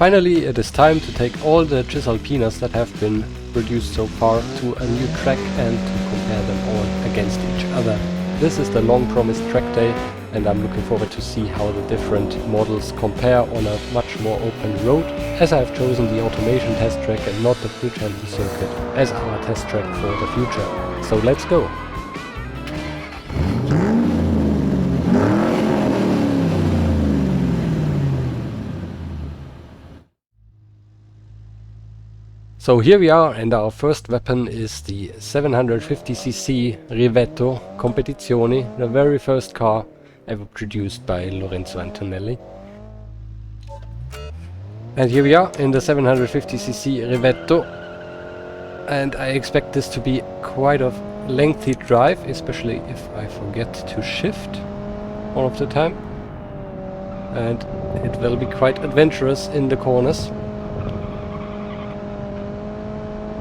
Finally, it is time to take all the Cisalpinas that have been produced so far to a new track and to compare them all against each other. This is the long-promised track day, and I'm looking forward to see how the different models compare on a much more open road, as I have chosen the automation test track and not the bridge-handle circuit as our test track for the future. So let's go! So here we are, and our first weapon is the 750cc Rivetto Competizione, the very first car ever produced by Lorenzo Antonelli. And here we are in the 750cc Rivetto, and I expect this to be quite a lengthy drive, especially if I forget to shift all of the time. And it will be quite adventurous in the corners,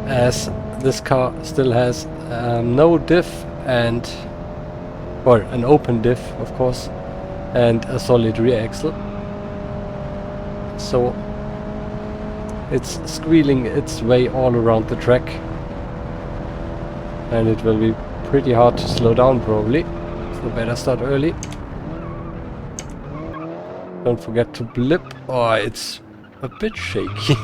as this car still has no diff or an open diff, of course, and a solid rear axle. So it's squealing its way all around the track, and it will be pretty hard to slow down probably, so better start early. Don't forget to blip. Oh, it's a bit shaky.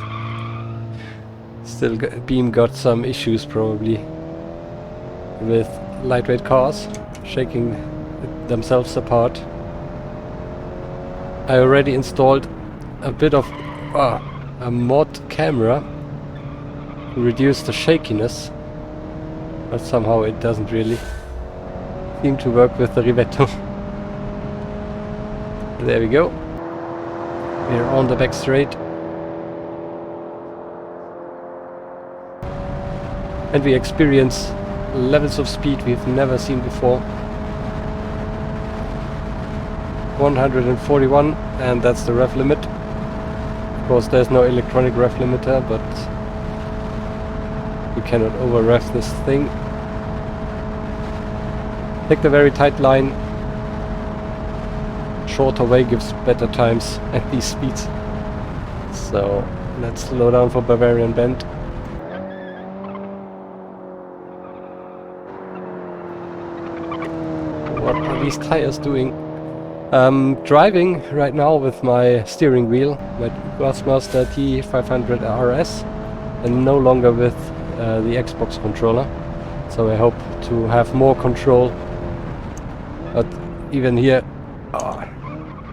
Still, Beam got some issues probably with lightweight cars shaking themselves apart. I already installed a bit of a mod camera to reduce the shakiness, but somehow it doesn't really seem to work with the Rivetto. There we go. We're on the back straight. And we experience levels of speed we've never seen before. 141, and that's the rev limit. Of course, there's no electronic rev limiter, but we cannot over rev this thing. Take the very tight line. Shorter way gives better times at these speeds. So let's slow down for Bavarian Bend. What are these tires doing? Driving right now with my steering wheel, my Bassmaster T500 RS, and no longer with the Xbox controller. So I hope to have more control. But even here,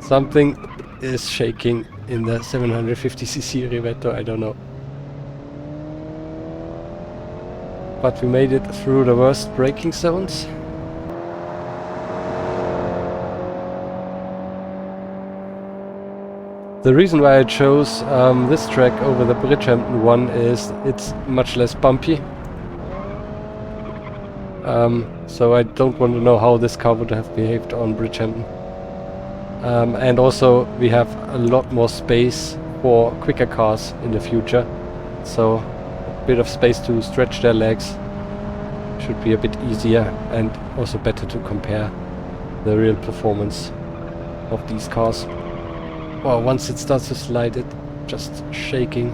something is shaking in the 750cc Rivetto, I don't know. But we made it through the worst braking zones. The reason why I chose this track over the Bridgehampton one is it's much less bumpy. So I don't want to know how this car would have behaved on Bridgehampton. And also we have a lot more space for quicker cars in the future. So a bit of space to stretch their legs should be a bit easier, and also better to compare the real performance of these cars. Well, once it starts to slide, it just shaking.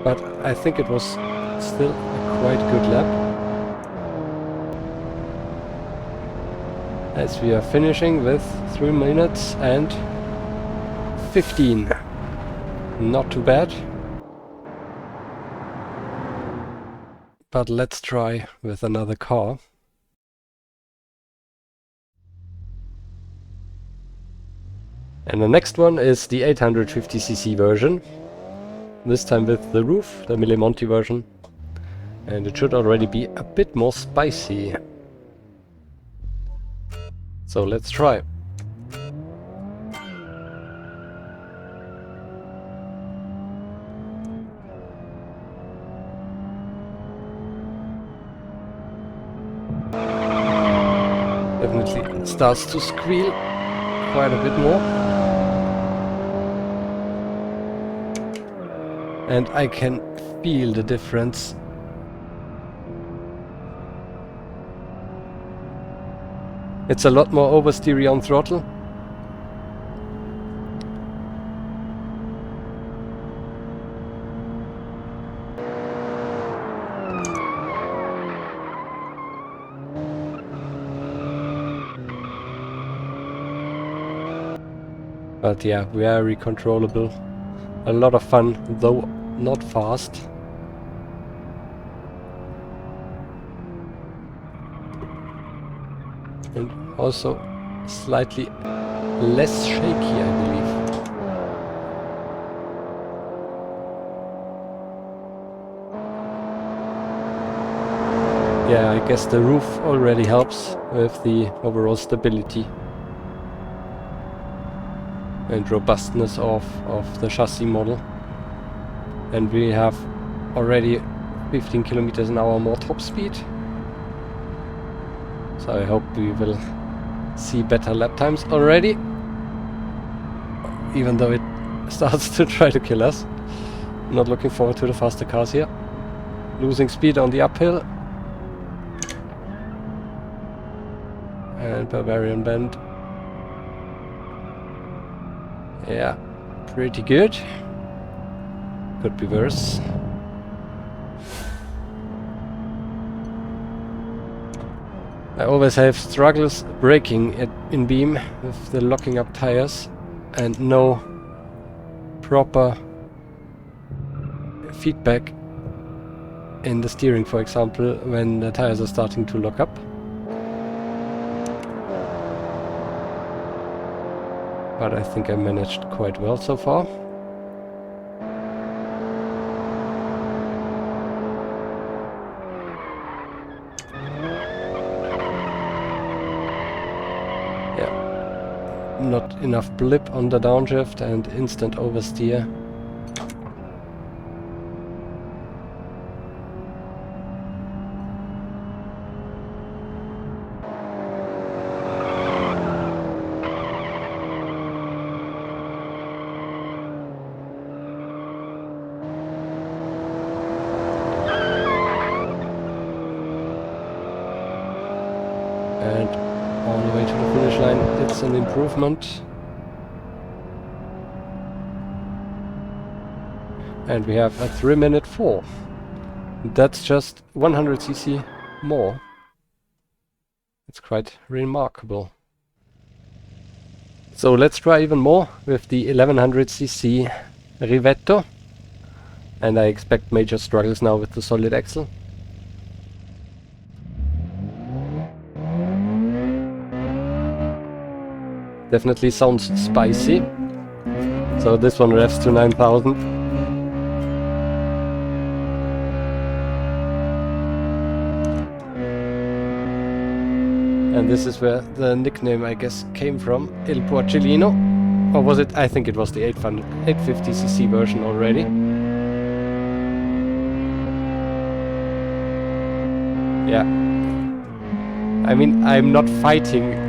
But I think it was still a quite good lap. As we are finishing with 3 minutes and 15. Not too bad. But let's try with another car. And the next one is the 850cc version. This time with the roof, the Mille Monti version. And it should already be a bit more spicy. So let's try. Definitely starts to squeal quite a bit more. And I can feel the difference. It's a lot more oversteery on throttle, But yeah, very controllable. A lot of fun, though not fast. And also slightly less shaky, I believe. Yeah, I guess the roof already helps with the overall stability and robustness of the chassis model. And we have already 15 kilometers an hour more top speed. So I hope we will see better lap times already. Even though it starts to try to kill us. Not looking forward to the faster cars here. Losing speed on the uphill. And Bavarian Bend. Yeah, pretty good. Could be worse. I always have struggles braking in Beam with the locking up tires and no proper feedback in the steering, for example, when the tires are starting to lock up. But I think I managed quite well so far. Yeah, not enough blip on the downshift and instant oversteer. And all the way to the finish line, it's an improvement. And we have a 3-minute 4. That's just 100cc more. It's quite remarkable. So let's try even more with the 1100cc Rivetto. And I expect major struggles now with the solid axle. Definitely sounds spicy. So this one revs to 9,000. And this is where the nickname, I guess, came from. Il Porcellino. Or was it? I think it was the 850cc version already. Yeah. I mean, I'm not fighting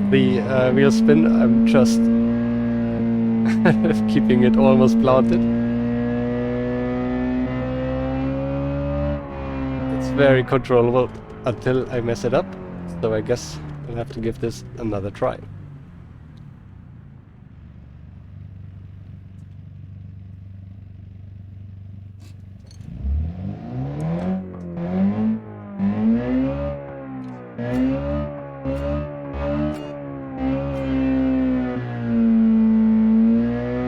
the wheel spin, I'm just keeping it almost planted. It's very controllable until I mess it up, so I guess I'll have to give this another try.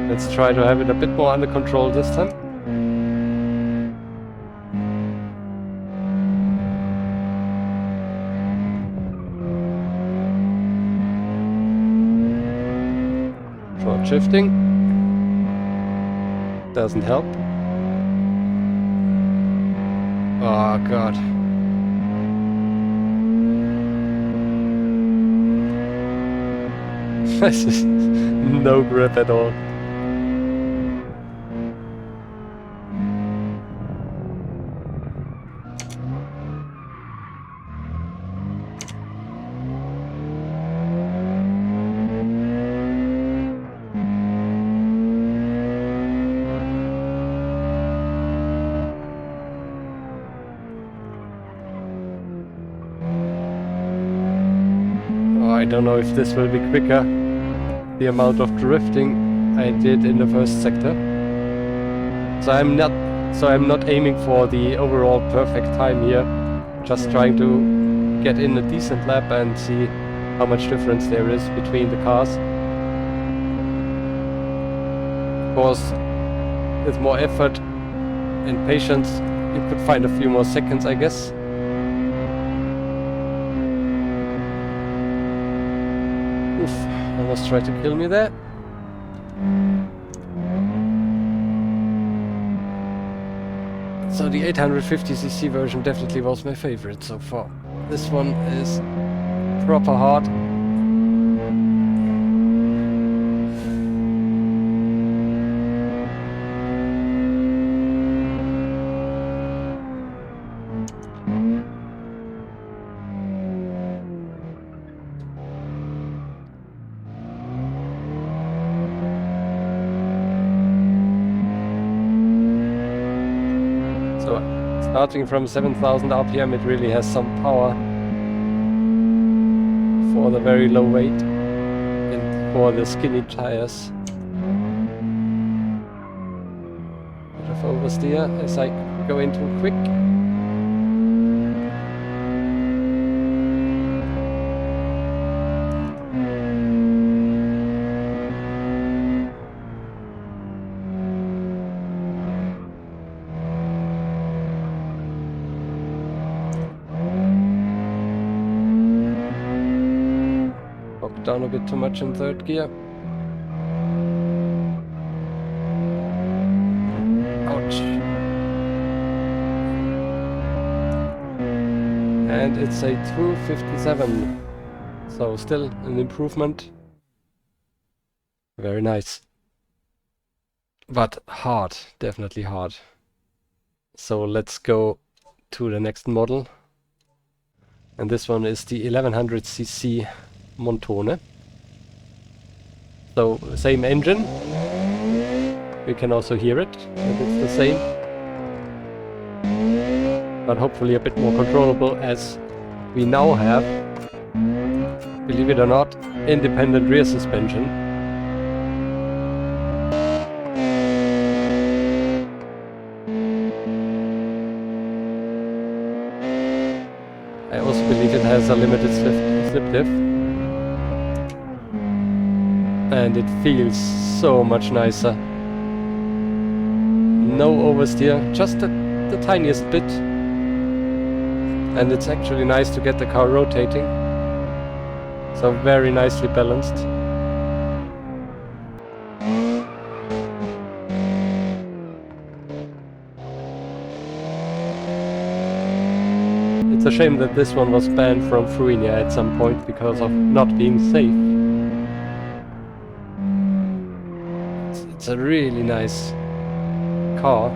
Let's try to have it a bit more under control this time. Short shifting. Doesn't help. Oh god. This is no grip at all. I don't know if this will be quicker, the amount of drifting I did in the first sector. So I'm not aiming for the overall perfect time here, just trying to get in a decent lap and see how much difference there is between the cars. course, with more effort and patience, you could find a few more seconds, I guess. Oof, almost tried to kill me there. So the 850cc version definitely was my favorite so far. This one is proper hard. Starting from 7,000 RPM, it really has some power for the very low weight and for the skinny tires. Bit of oversteer as I go in too quick. Down a bit too much in third gear. Ouch. And it's a 257. So still an improvement. Very nice. But hard, definitely hard. So let's go to the next model. And this one is the 1100cc Montone. So same engine. We can also hear it, and it's the same. But hopefully a bit more controllable, as we now have, believe it or not, independent rear suspension. I also believe it has a limited slip diff. And it feels so much nicer. No oversteer, just the tiniest bit. And it's actually nice to get the car rotating. So very nicely balanced. It's a shame that this one was banned from Fruinia at some point because of not being safe. It's a really nice car.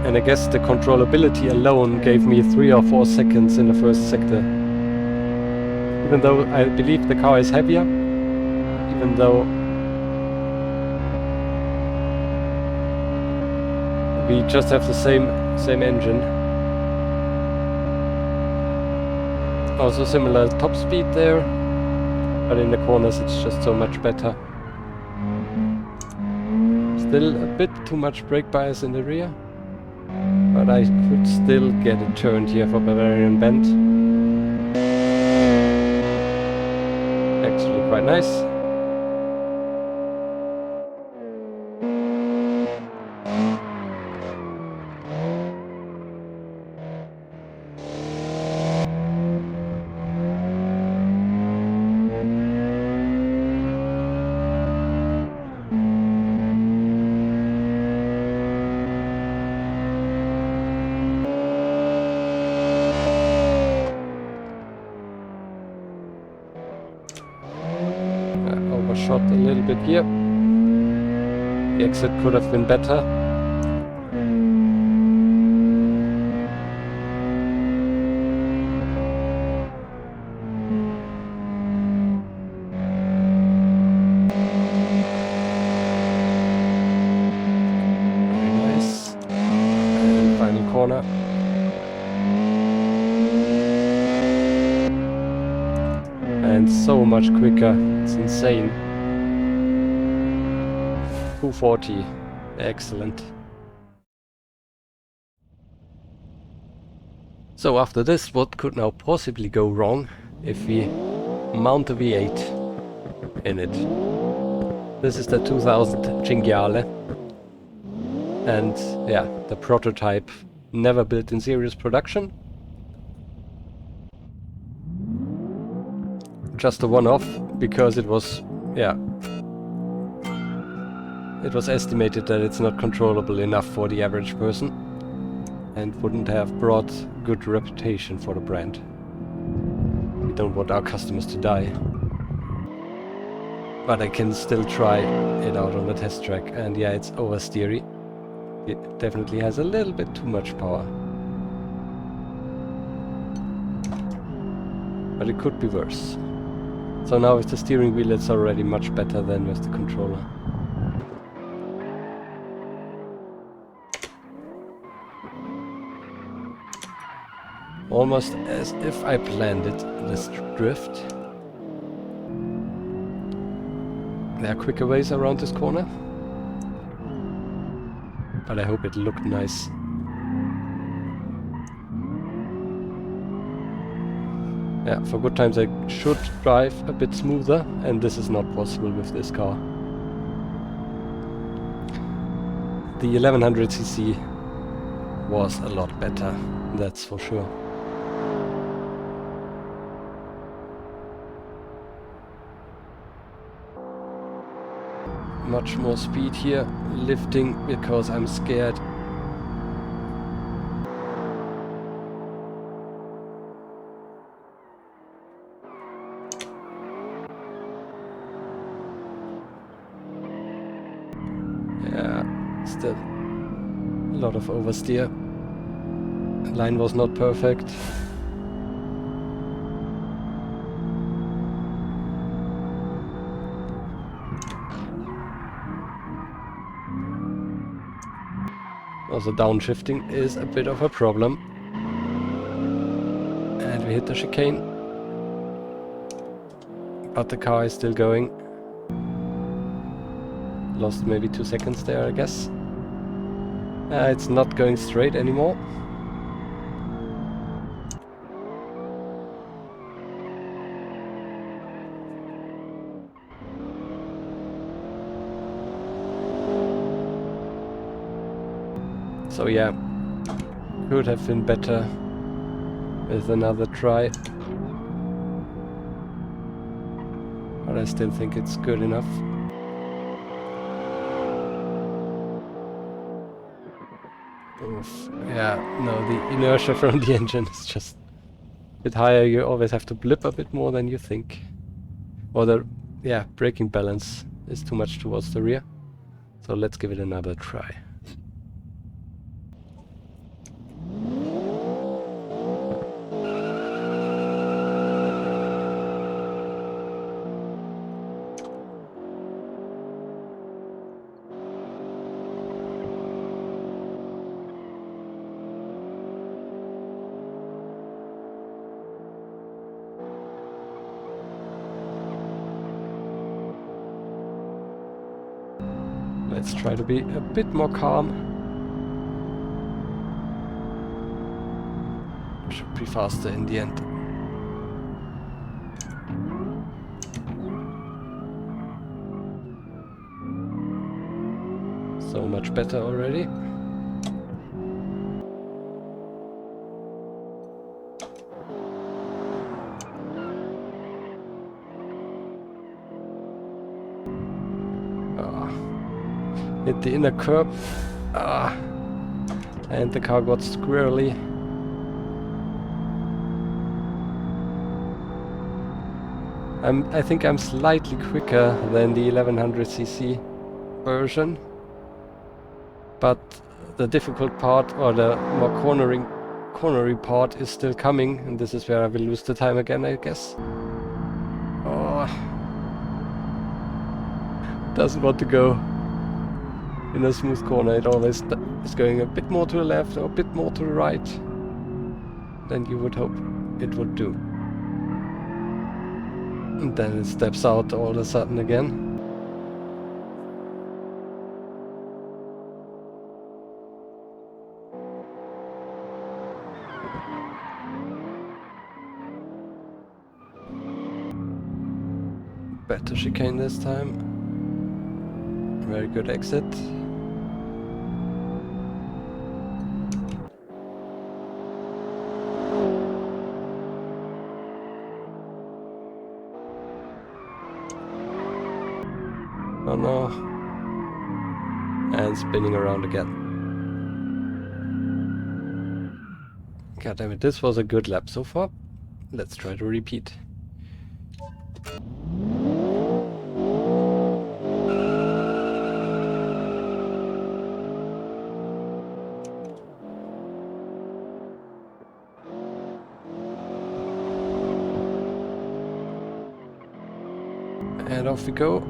And I guess the controllability alone gave me 3 or 4 seconds in the first sector. Even though I believe the car is heavier, even though we just have the same engine. Also similar top speed there, but in the corners it's just so much better. Still a bit too much brake bias in the rear, but I could still get it turned here for Bavarian Bend. Actually quite nice. Overshot a little bit here. The exit could have been better. Very nice. And final corner. And so much quicker. It's insane. 240. Excellent. So after this, what could now possibly go wrong if we mount a V8 in it? This is the 2000 Cinghiale, and yeah, the prototype, never built in serious production. Just a one-off, because it was, yeah, it was estimated that it's not controllable enough for the average person and wouldn't have brought good reputation for the brand. We don't want our customers to die. But I can still try it out on the test track, and yeah, it's oversteery. It definitely has a little bit too much power. But it could be worse. So now with the steering wheel it's already much better than with the controller. Almost as if I planned it, this drift. There are quicker ways around this corner. But I hope it looked nice. Yeah, for good times I should drive a bit smoother, and this is not possible with this car. The 1100cc was a lot better, that's for sure. Much more speed here, lifting because I'm scared. Yeah, still a lot of oversteer. Line was not perfect. Also downshifting is a bit of a problem. And we hit the chicane. But the car is still going. Lost maybe 2 seconds there, I guess. It's not going straight anymore. So yeah, could have been better with another try. But I still think it's good enough. Oof. Yeah, no, the inertia from the engine is just a bit higher. You always have to blip a bit more than you think. Or the, yeah, braking balance is too much towards the rear. So let's give it another try. Let's try to be a bit more calm. Should be faster in the end. So much better already. Hit the inner curb, and the car got squirrely. I think I'm slightly quicker than the 1100cc version, but the difficult part, or the more cornery part, is still coming, and this is where I will lose the time again, I guess. Oh, doesn't want to go in a smooth corner. It always is going a bit more to the left or a bit more to the right than you would hope it would do. And then it steps out all of a sudden again. Better chicane this time. Very good exit. Oh no. And spinning around again. God damn it, this was a good lap so far. Let's try to repeat. And off we go.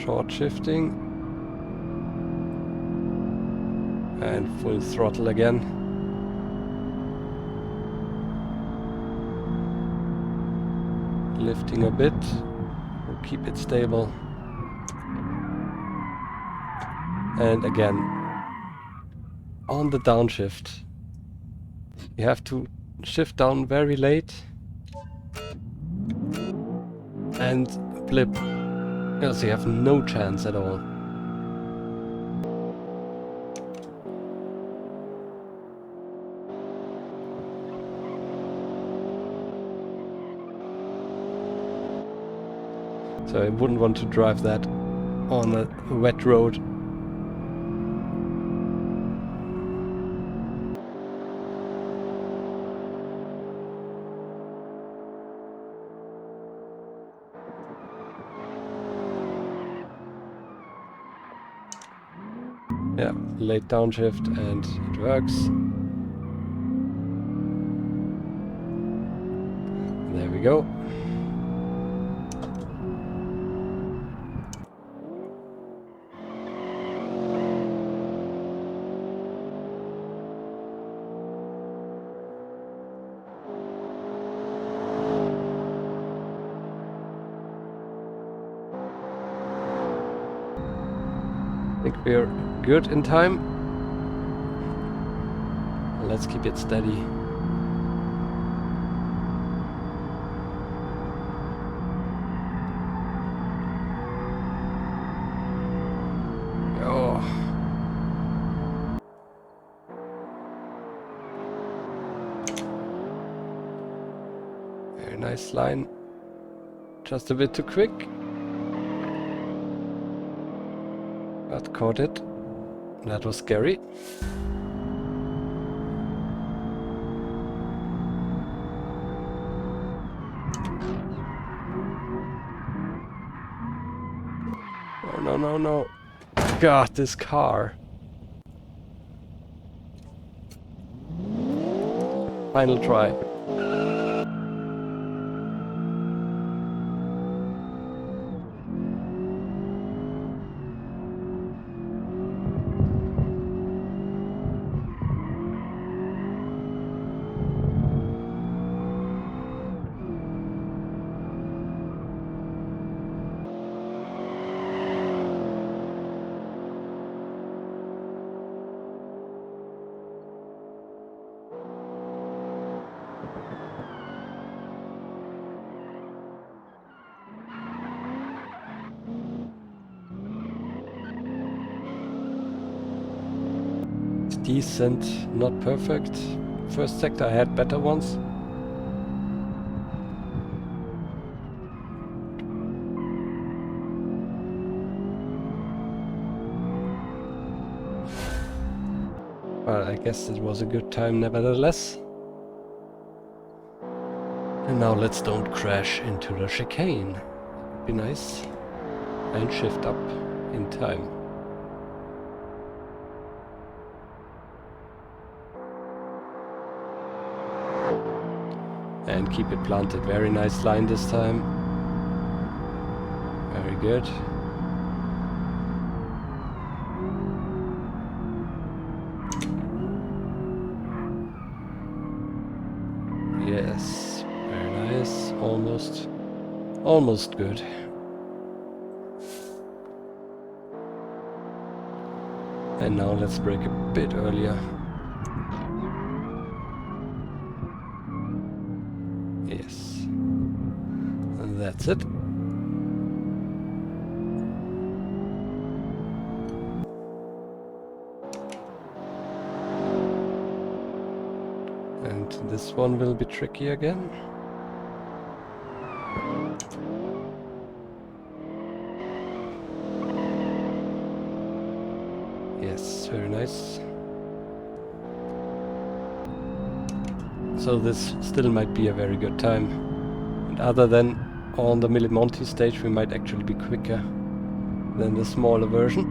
Short shifting. And full throttle again. Lifting a bit. We'll keep it stable. And again, on the downshift. You have to shift down very late. And blip. Else you have no chance at all. So I wouldn't want to drive that on a wet road. Yeah, late downshift and it works. There we go. I think we're good in time. Let's keep it steady. Oh. Very nice line. Just a bit too quick. But caught it. That was scary. Oh no, no, no. God, this car. Final try. Decent, not perfect. First sector I had better ones. But I guess it was a good time nevertheless. And now let's don't crash into the chicane. Be nice. And shift up in time. And keep it planted. Very nice line this time. Very good. Yes, very nice. Almost good. And now let's brake a bit earlier. Yes. That's it. And this one will be tricky again. Yes, very nice. So this still might be a very good time. And other than on the Mille Monti stage, we might actually be quicker than the smaller version.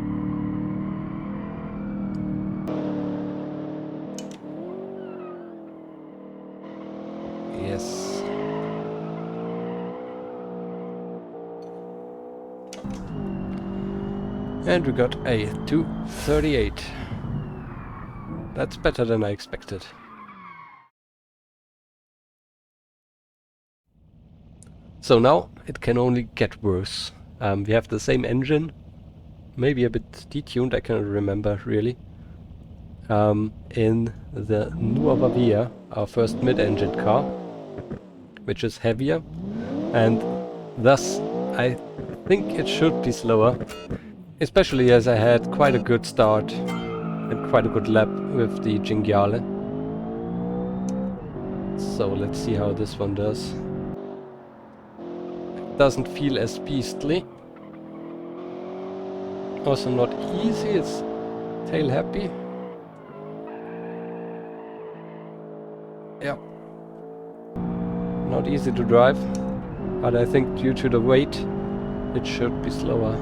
Yes. And we got a 2:38. That's better than I expected. So now it can only get worse. We have the same engine, maybe a bit detuned, I cannot remember really. In the Nuovavia, our first mid-engine car, which is heavier, and thus I think it should be slower, especially as I had quite a good start and quite a good lap with the Cinghiale. So let's see how this one does. It doesn't feel as beastly. Also not easy, it's tail happy. Yeah. Not easy to drive, but I think due to the weight, it should be slower.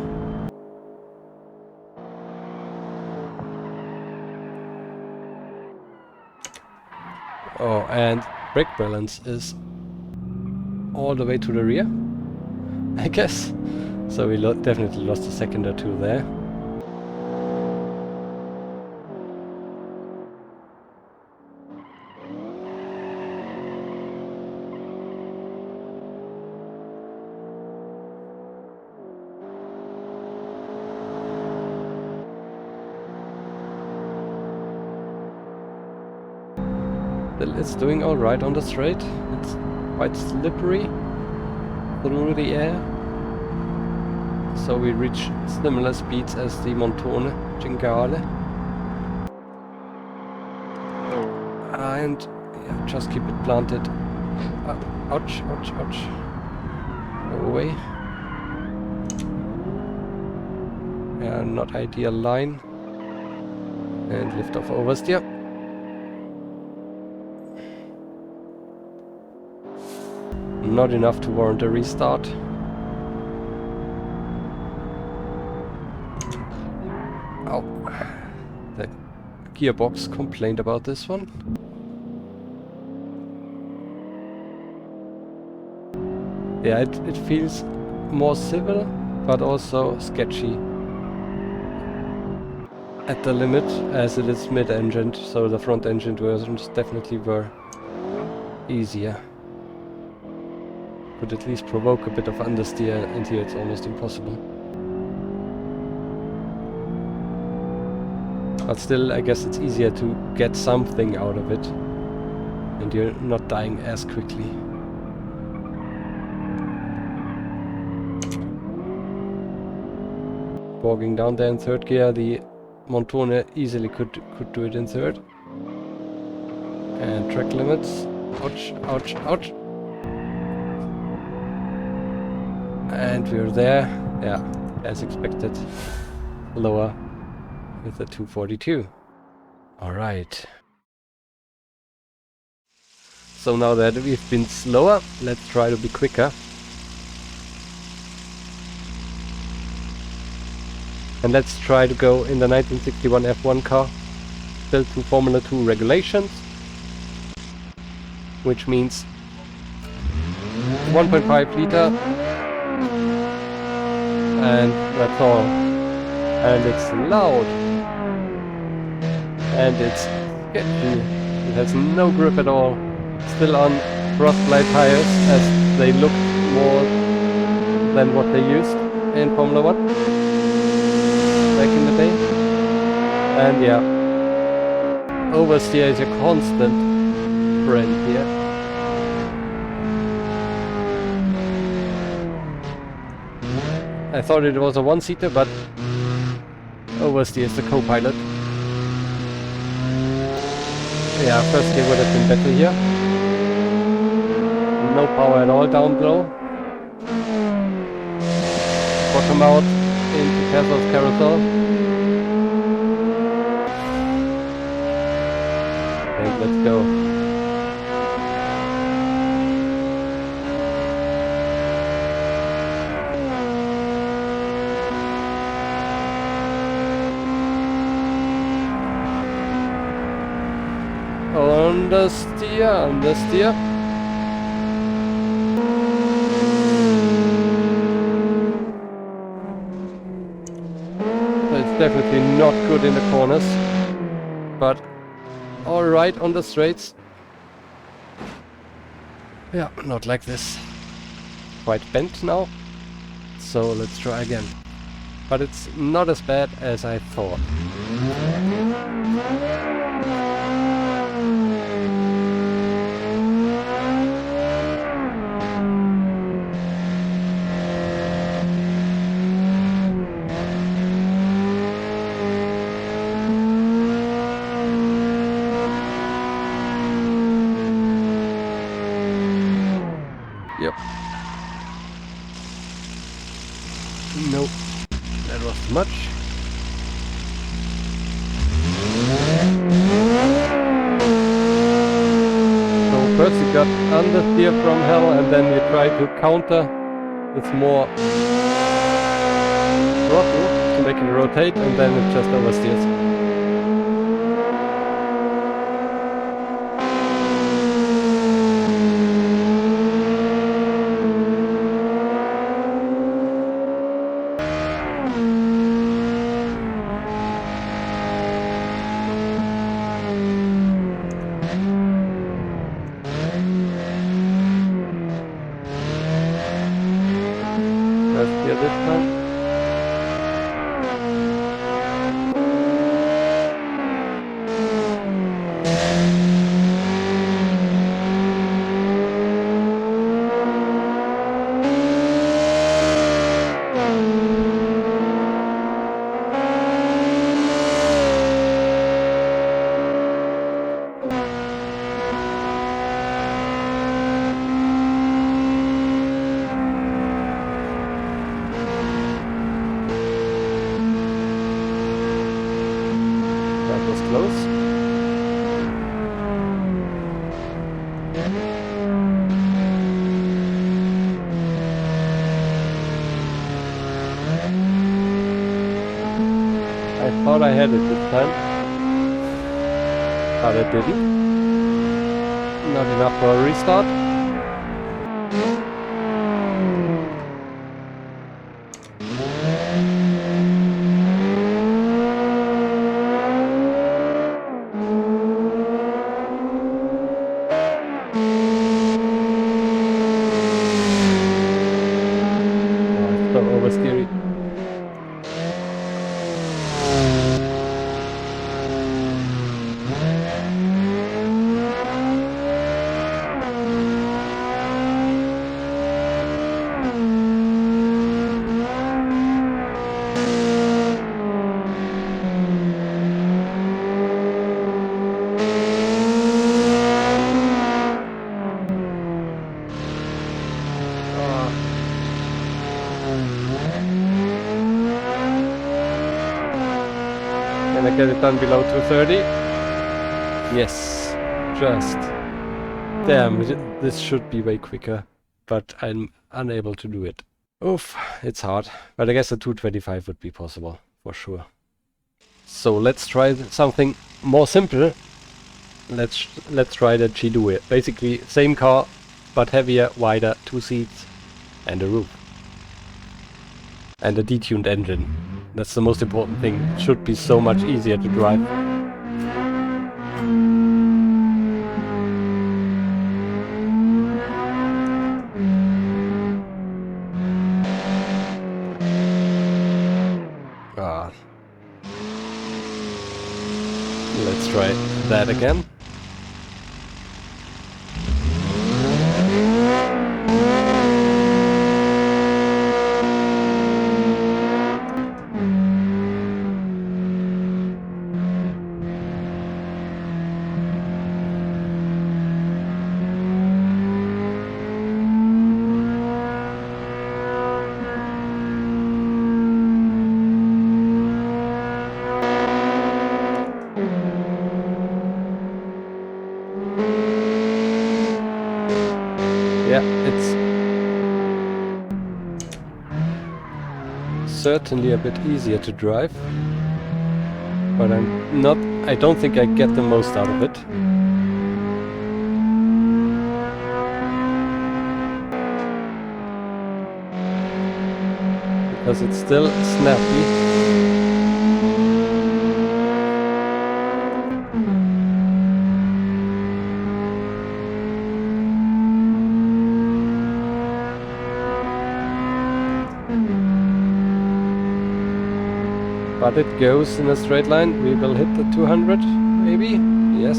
Oh, and brake balance is all the way to the rear, I guess. So we definitely lost a second or two there. It's doing alright on the straight. It's quite slippery through the air. So we reach similar speeds as the Montone Cinghiale. And yeah, just keep it planted. Ouch, ouch, ouch. Go away. Yeah, not ideal line. And lift off oversteer. Not enough to warrant a restart. Ow. The gearbox complained about this one. Yeah, it feels more civil, but also sketchy at the limit, as it is mid-engined, so the front-engined versions definitely were easier. Could at least provoke a bit of understeer, and here it's almost impossible. But still, I guess it's easier to get something out of it, and you're not dying as quickly. Bogging down there in third gear, the Montone easily could do it in third. And track limits. Ouch, ouch, ouch. And we're there, yeah, as expected, lower with a 242. Alright. So now that we've been slower, let's try to be quicker. And let's try to go in the 1961 F1 car, built to Formula 2 regulations, which means 1.5 liter. And that's all. And it's loud. And it's sketchy. It has no grip at all. Still on Frostlight tires, as they look more than what they used in Formula 1 back in the day. And yeah, oversteer is a constant friend here. I thought it was a one-seater, but oversteer is the co-pilot. Yeah, first gear would have been better here. No power at all down below. Bottom out into Castle's carousel. And let's go. Understeer. It's definitely not good in the corners, but alright on the straights. Yeah, not like this. Quite bent now, so let's try again. But it's not as bad as I thought. Yep. Nope. That was too much. So first you got understeer from hell, and then you try to counter with more throttle to make it rotate, and then it just oversteers. This time. Close. I thought I had it this time, but I didn't. Not enough for a restart. Oversteering. Can I get it done below 230? Yes, just. Damn, this should be way quicker, but I'm unable to do it. Oof, it's hard, but I guess a 225 would be possible, for sure. So let's try something more simple. Let's try the Cinghiale. Basically, same car, but heavier, wider, 2 seats, and a roof. And a detuned engine. That's the most important thing. It should be so much easier to drive. Let's try that again. Yeah, it's certainly a bit easier to drive, but I don't think I get the most out of it. Because it's still snappy. But it goes in a straight line. We will hit the 200, maybe? Yes.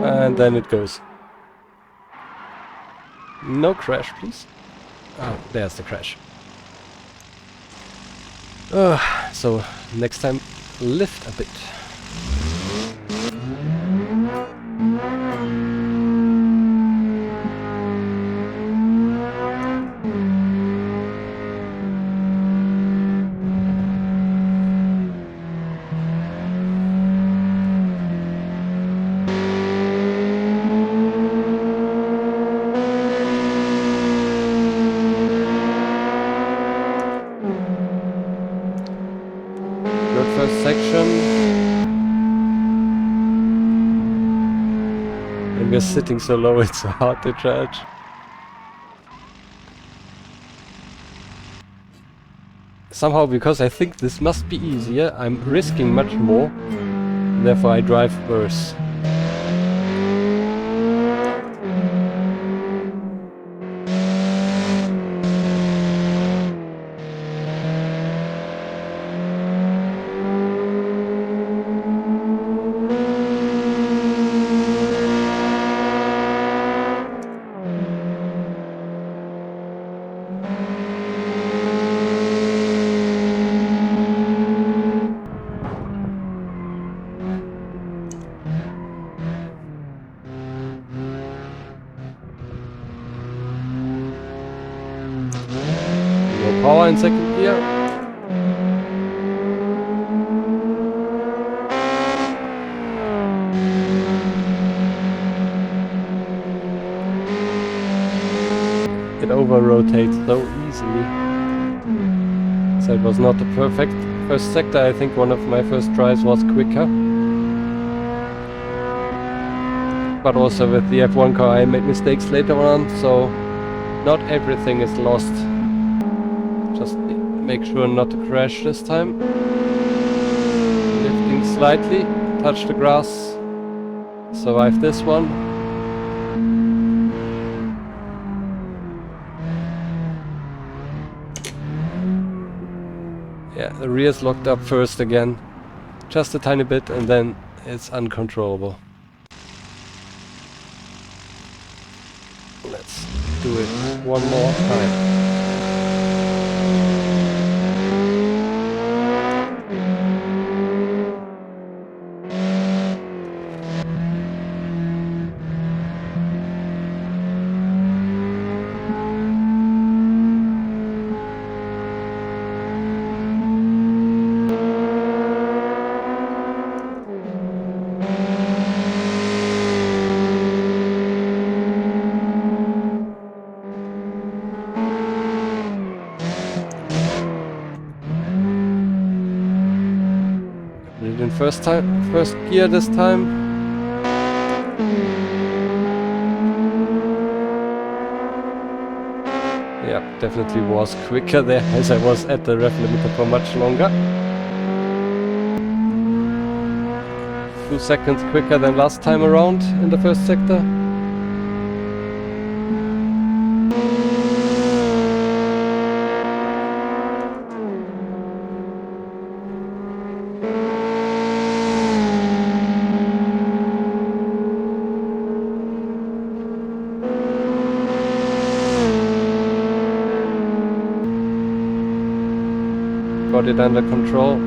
And then it goes. No crash, please. Oh, there's the crash. So, next time, lift a bit. First section, and we're sitting so low it's so hard to judge. Somehow, because I think this must be easier, I'm risking much more, therefore I drive worse. Power in second gear. It over-rotates so easily. So it was not the perfect first sector. I think one of my first tries was quicker. But also with the F1 car I made mistakes later on, so not everything is lost. Just make sure not to crash this time. Lifting slightly, touch the grass, survive this one. Yeah, the rear's locked up first again, just a tiny bit, and then it's uncontrollable. Let's do it one more time. In first gear this time. Yeah, definitely was quicker there, as I was at the rev limiter for much longer. Few seconds quicker than last time around in the first sector. Got it under control.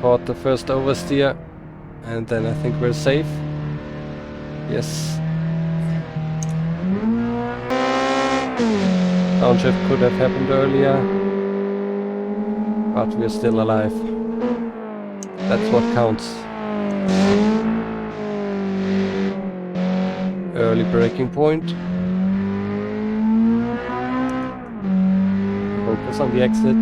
Caught the first oversteer, and then I think we're safe. Yes. Downshift could have happened earlier, but we're still alive. That's what counts. Early braking point. Focus on the exit.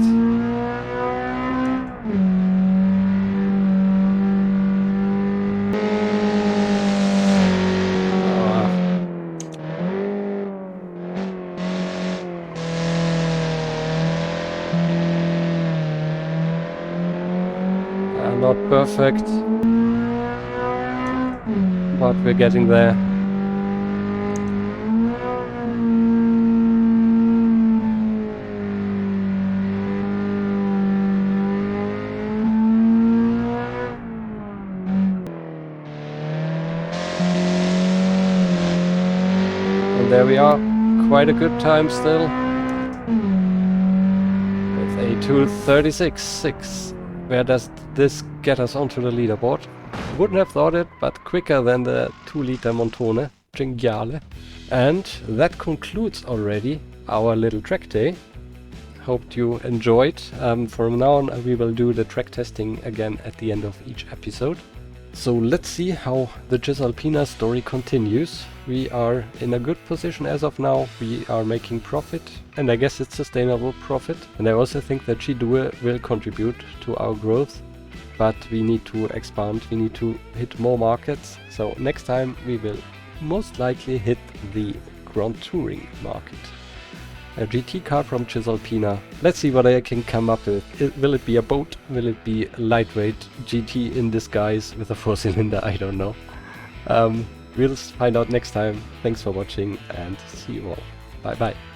Not perfect, but we're getting there. And there we are, quite a good time still, with a 2:36.6. Where does this get us onto the leaderboard? Wouldn't have thought it, but quicker than the 2-liter Montone, Cinghiale. And that concludes already our little track day. Hoped you enjoyed. From now on we will do the track testing again at the end of each episode. So let's see how the Cisalpina story continues. We are in a good position as of now. We are making profit, and I guess it's sustainable profit. And I also think that G2 will contribute to our growth, but we need to expand, we need to hit more markets. So next time we will most likely hit the Grand Touring market. A GT car from Cisalpina. Let's see what I can come up with. Will it be a boat? Will it be a lightweight GT in disguise with a 4-cylinder? I don't know. We'll find out next time. Thanks for watching and see you all. Bye bye.